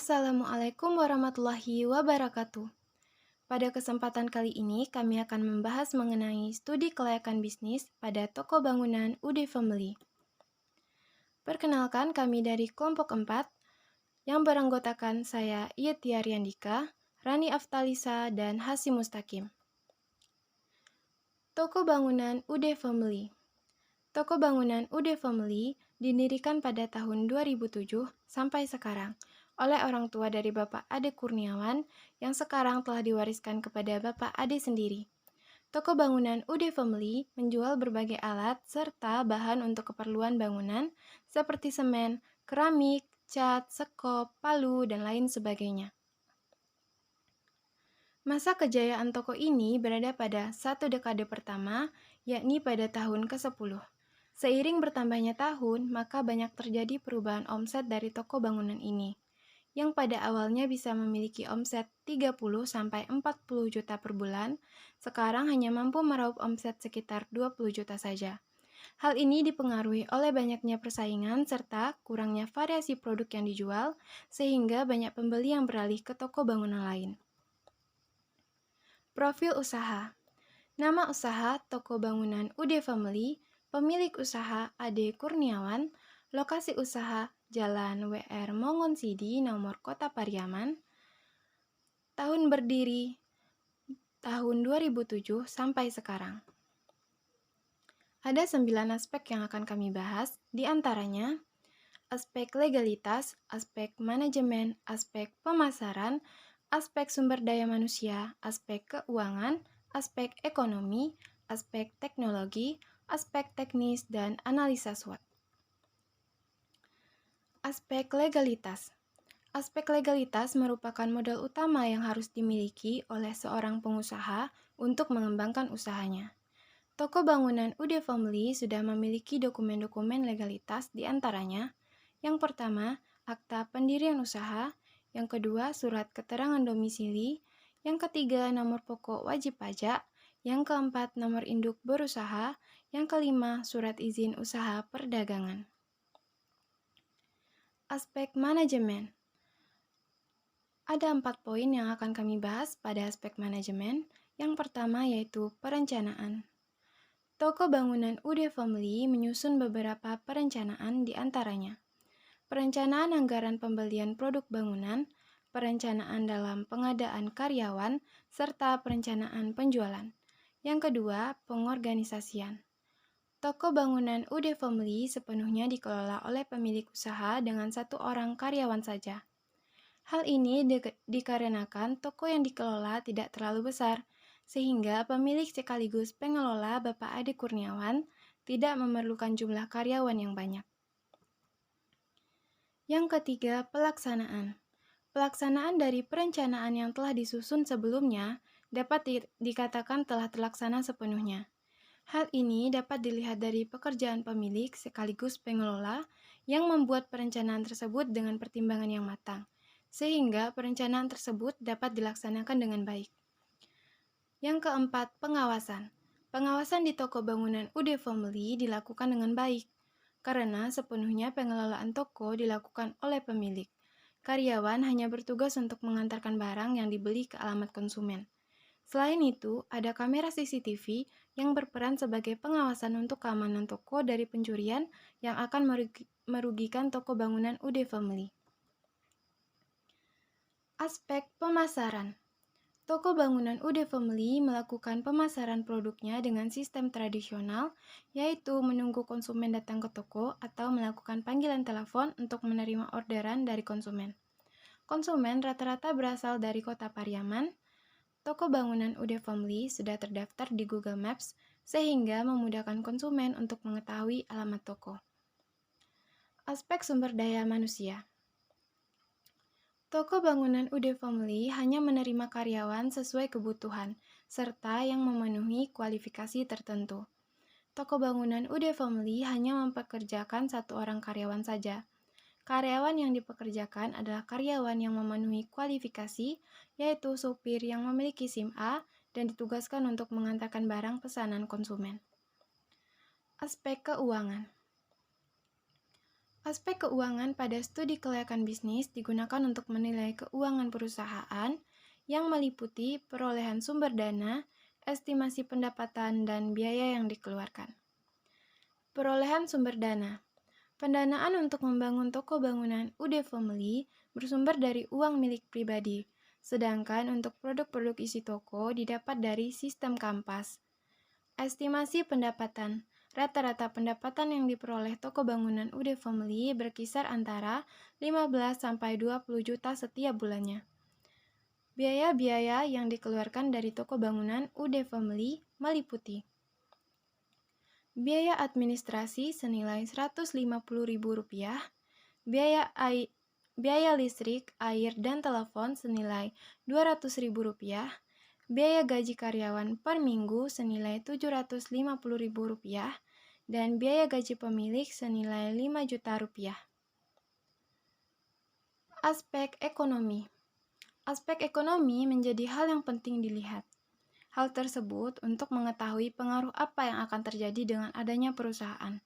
Assalamualaikum warahmatullahi wabarakatuh. Pada kesempatan kali ini, kami akan membahas mengenai studi kelayakan bisnis pada toko bangunan UD Family. Perkenalkan, kami dari kelompok 4 yang beranggotakan saya Iyeti Ariandika, Rani Aftalisa, dan Hasim Mustaqim. Toko bangunan UD Family. Toko bangunan UD Family didirikan pada tahun 2007 sampai sekarang oleh orang tua dari Bapak Ade Kurniawan yang sekarang telah diwariskan kepada Bapak Ade sendiri. Toko bangunan UD Family menjual berbagai alat serta bahan untuk keperluan bangunan seperti semen, keramik, cat, sekop, palu, dan lain sebagainya. Masa kejayaan toko ini berada pada satu dekade pertama, yakni pada tahun ke-10. Seiring bertambahnya tahun, maka banyak terjadi perubahan omset dari toko bangunan ini, yang pada awalnya bisa memiliki omset 30-40 juta per bulan, sekarang hanya mampu meraup omset sekitar 20 juta saja. Hal ini dipengaruhi oleh banyaknya persaingan serta kurangnya variasi produk yang dijual, sehingga banyak pembeli yang beralih ke toko bangunan lain. Profil usaha. Nama usaha toko bangunan UD Family, pemilik usaha Ade Kurniawan, lokasi usaha Jalan WR Mongonsidi, nomor Kota Pariaman, tahun berdiri tahun 2007 sampai sekarang. Ada 9 aspek yang akan kami bahas, di antaranya aspek legalitas, aspek manajemen, aspek pemasaran, aspek sumber daya manusia, aspek keuangan, aspek ekonomi, aspek teknologi, aspek teknis, dan analisa SWOT. Aspek legalitas. Aspek legalitas merupakan modal utama yang harus dimiliki oleh seorang pengusaha untuk mengembangkan usahanya. Toko bangunan UD Family sudah memiliki dokumen-dokumen legalitas, di antaranya yang pertama, akta pendirian usaha, yang kedua, surat keterangan domisili, yang ketiga, nomor pokok wajib pajak, yang keempat, nomor induk berusaha, yang kelima, surat izin usaha perdagangan. Aspek manajemen. Ada 4 poin yang akan kami bahas pada aspek manajemen. Yang pertama yaitu perencanaan. Toko bangunan UD Family menyusun beberapa perencanaan, di antaranya perencanaan anggaran pembelian produk bangunan, perencanaan dalam pengadaan karyawan, serta perencanaan penjualan. Yang kedua, pengorganisasian. Toko bangunan UD Family sepenuhnya dikelola oleh pemilik usaha dengan 1 orang karyawan saja. Hal ini dikarenakan toko yang dikelola tidak terlalu besar, sehingga pemilik sekaligus pengelola Bapak Ade Kurniawan tidak memerlukan jumlah karyawan yang banyak. Yang ketiga, pelaksanaan. Pelaksanaan dari perencanaan yang telah disusun sebelumnya dapat dikatakan telah terlaksana sepenuhnya. Hal ini dapat dilihat dari pekerjaan pemilik sekaligus pengelola yang membuat perencanaan tersebut dengan pertimbangan yang matang, sehingga perencanaan tersebut dapat dilaksanakan dengan baik. Yang keempat, pengawasan. Pengawasan di toko bangunan UD Family dilakukan dengan baik, karena sepenuhnya pengelolaan toko dilakukan oleh pemilik. Karyawan hanya bertugas untuk mengantarkan barang yang dibeli ke alamat konsumen. Selain itu, ada kamera CCTV yang berperan sebagai pengawasan untuk keamanan toko dari pencurian yang akan merugikan toko bangunan UD Family. Aspek pemasaran. Toko bangunan UD Family melakukan pemasaran produknya dengan sistem tradisional, yaitu menunggu konsumen datang ke toko atau melakukan panggilan telepon untuk menerima orderan dari konsumen. Konsumen rata-rata berasal dari kota Pariaman. Toko bangunan UD Family sudah terdaftar di Google Maps, sehingga memudahkan konsumen untuk mengetahui alamat toko. Aspek sumber daya manusia. Toko bangunan UD Family hanya menerima karyawan sesuai kebutuhan, serta yang memenuhi kualifikasi tertentu. Toko bangunan UD Family hanya mempekerjakan 1 orang karyawan saja. Karyawan yang dipekerjakan adalah karyawan yang memenuhi kualifikasi, yaitu supir yang memiliki SIM A dan ditugaskan untuk mengantarkan barang pesanan konsumen. Aspek keuangan. Aspek keuangan pada studi kelayakan bisnis digunakan untuk menilai keuangan perusahaan yang meliputi perolehan sumber dana, estimasi pendapatan, dan biaya yang dikeluarkan. Perolehan sumber dana. Pendanaan untuk membangun toko bangunan UD Family bersumber dari uang milik pribadi, sedangkan untuk produk-produk isi toko didapat dari sistem Kampas. Estimasi pendapatan. Rata-rata pendapatan yang diperoleh toko bangunan UD Family berkisar antara 15-20 juta setiap bulannya. Biaya-biaya yang dikeluarkan dari toko bangunan UD Family meliputi biaya administrasi senilai Rp150.000, biaya listrik, air, dan telepon senilai Rp200.000, biaya gaji karyawan per minggu senilai Rp750.000, dan biaya gaji pemilik senilai Rp5 juta. Aspek ekonomi. Aspek ekonomi menjadi hal yang penting dilihat. Hal tersebut untuk mengetahui pengaruh apa yang akan terjadi dengan adanya perusahaan,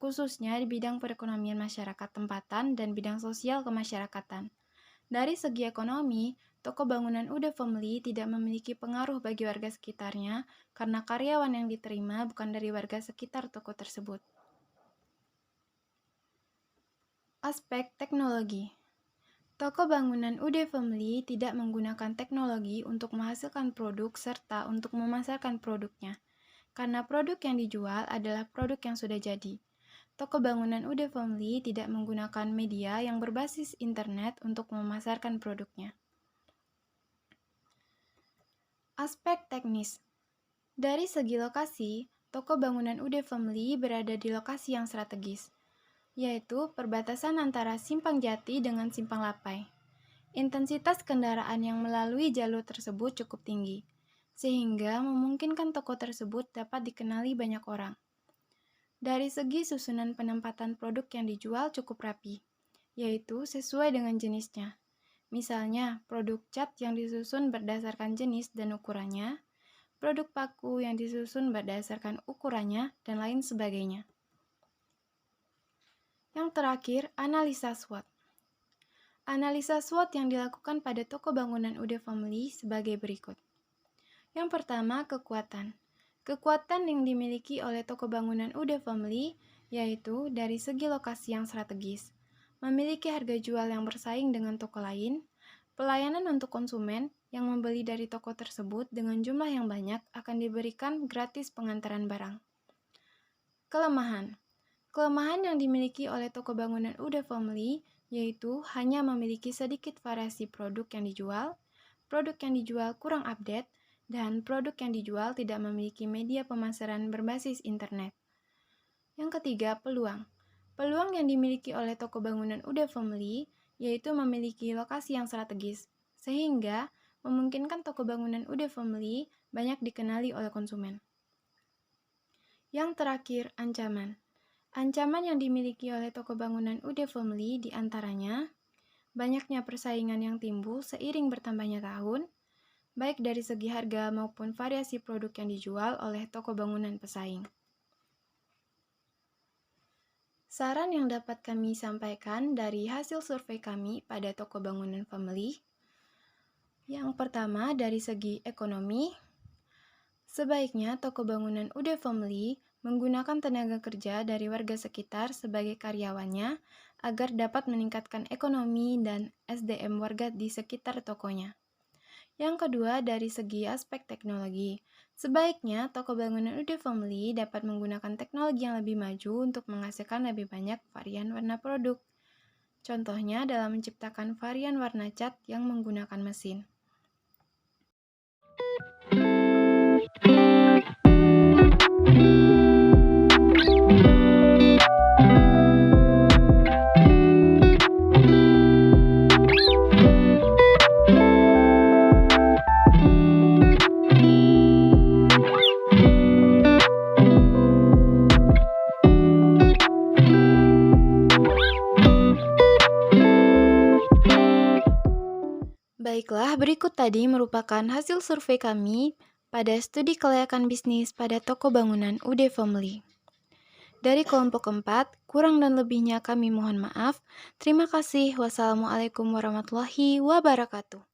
khususnya di bidang perekonomian masyarakat tempatan dan bidang sosial kemasyarakatan. Dari segi ekonomi, toko bangunan UD Family tidak memiliki pengaruh bagi warga sekitarnya karena karyawan yang diterima bukan dari warga sekitar toko tersebut. Aspek teknologi. Toko bangunan UD Family tidak menggunakan teknologi untuk menghasilkan produk serta untuk memasarkan produknya, karena produk yang dijual adalah produk yang sudah jadi. Toko bangunan UD Family tidak menggunakan media yang berbasis internet untuk memasarkan produknya. Aspek teknis. Dari segi lokasi, toko bangunan UD Family berada di lokasi yang strategis, yaitu perbatasan antara Simpang Jati dengan Simpang Lapai. Intensitas kendaraan yang melalui jalur tersebut cukup tinggi, sehingga memungkinkan toko tersebut dapat dikenali banyak orang. Dari segi susunan penempatan produk yang dijual cukup rapi, yaitu sesuai dengan jenisnya. Misalnya, produk cat yang disusun berdasarkan jenis dan ukurannya, produk paku yang disusun berdasarkan ukurannya, dan lain sebagainya. Yang terakhir, analisa SWOT. Analisa SWOT yang dilakukan pada toko bangunan UD Family sebagai berikut. Yang pertama, kekuatan. Kekuatan yang dimiliki oleh toko bangunan UD Family yaitu dari segi lokasi yang strategis, memiliki harga jual yang bersaing dengan toko lain, pelayanan untuk konsumen yang membeli dari toko tersebut dengan jumlah yang banyak akan diberikan gratis pengantaran barang. Kelemahan. Kelemahan yang dimiliki oleh toko bangunan UD Family yaitu hanya memiliki sedikit variasi produk yang dijual kurang update, dan produk yang dijual tidak memiliki media pemasaran berbasis internet. Yang ketiga, peluang. Peluang yang dimiliki oleh toko bangunan UD Family yaitu memiliki lokasi yang strategis, sehingga memungkinkan toko bangunan UD Family banyak dikenali oleh konsumen. Yang terakhir, ancaman. Ancaman yang dimiliki oleh toko bangunan UD Family diantaranya banyaknya persaingan yang timbul seiring bertambahnya tahun, baik dari segi harga maupun variasi produk yang dijual oleh toko bangunan pesaing. Saran yang dapat kami sampaikan dari hasil survei kami pada toko bangunan family. Yang pertama, dari segi ekonomi, sebaiknya toko bangunan UD Family menggunakan tenaga kerja dari warga sekitar sebagai karyawannya agar dapat meningkatkan ekonomi dan SDM warga di sekitar tokonya. Yang kedua, dari segi aspek teknologi, sebaiknya toko bangunan UD Family dapat menggunakan teknologi yang lebih maju untuk menghasilkan lebih banyak varian warna produk. Contohnya dalam menciptakan varian warna cat yang menggunakan mesin. Baiklah, berikut tadi merupakan hasil survei kami pada studi kelayakan bisnis pada toko bangunan UD Family. Dari kelompok 4, kurang dan lebihnya kami mohon maaf. Terima kasih. Wassalamualaikum warahmatullahi wabarakatuh.